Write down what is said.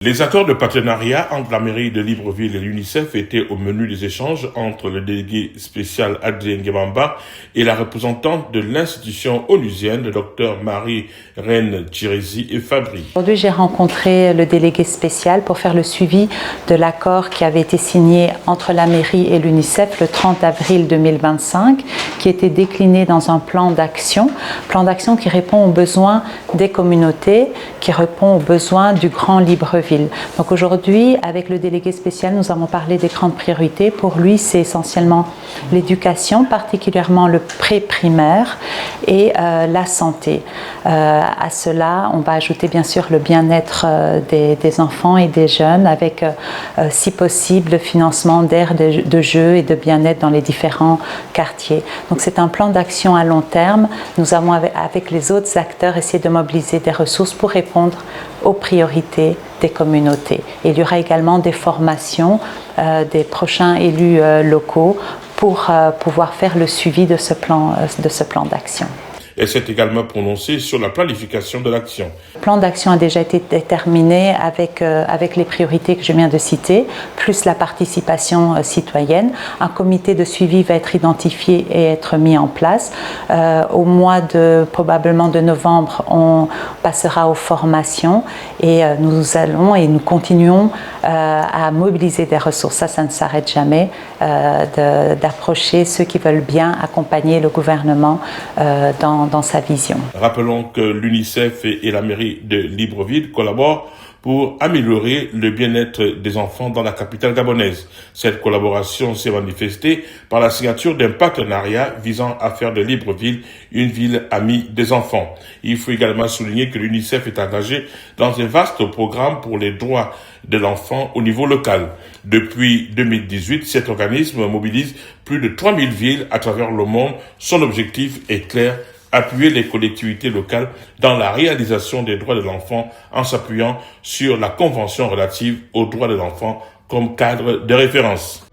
Les accords de partenariat entre la mairie de Libreville et l'UNICEF étaient au menu des échanges entre le délégué spécial Adrien Guébamba et la représentante de l'institution onusienne, le docteur Marie-Reine Thiresi et Fabry. Aujourd'hui, j'ai rencontré le délégué spécial pour faire le suivi de l'accord qui avait été signé entre la mairie et l'UNICEF le 30 avril 2025, qui était décliné dans un plan d'action qui répond aux besoins des communautés, qui répond aux besoins du Grand Libreville. Donc aujourd'hui, avec le délégué spécial, nous avons parlé des grandes priorités. Pour lui, c'est essentiellement l'éducation, particulièrement le pré-primaire et la santé. À cela, on va ajouter bien sûr le bien-être des enfants et des jeunes avec, si possible, le financement d'aires de jeu et de bien-être dans les différents quartiers. Donc c'est un plan d'action à long terme. Nous avons, avec les autres acteurs, essayé de mobiliser des ressources pour répondre aux priorités des communautés. Et il y aura également des formations des prochains élus locaux pour pouvoir faire le suivi de ce plan d'action. Elle s'est également prononcée sur la planification de l'action. Le plan d'action a déjà été déterminé avec les priorités que je viens de citer, plus la participation citoyenne. Un comité de suivi va être identifié et être mis en place. Au mois probablement de novembre, on passera aux formations et nous continuons à mobiliser des ressources. Ça ne s'arrête jamais, d'approcher ceux qui veulent bien accompagner le gouvernement dans sa vision. Rappelons que l'UNICEF et la mairie de Libreville collaborent pour améliorer le bien-être des enfants dans la capitale gabonaise. Cette collaboration s'est manifestée par la signature d'un partenariat visant à faire de Libreville une ville amie des enfants. Il faut également souligner que l'UNICEF est engagé dans un vaste programme pour les droits de l'enfant au niveau local. Depuis 2018, cet organisme mobilise plus de 3000 villes à travers le monde. Son objectif est clair: appuyer les collectivités locales dans la réalisation des droits de l'enfant en s'appuyant sur la Convention relative aux droits de l'enfant comme cadre de référence.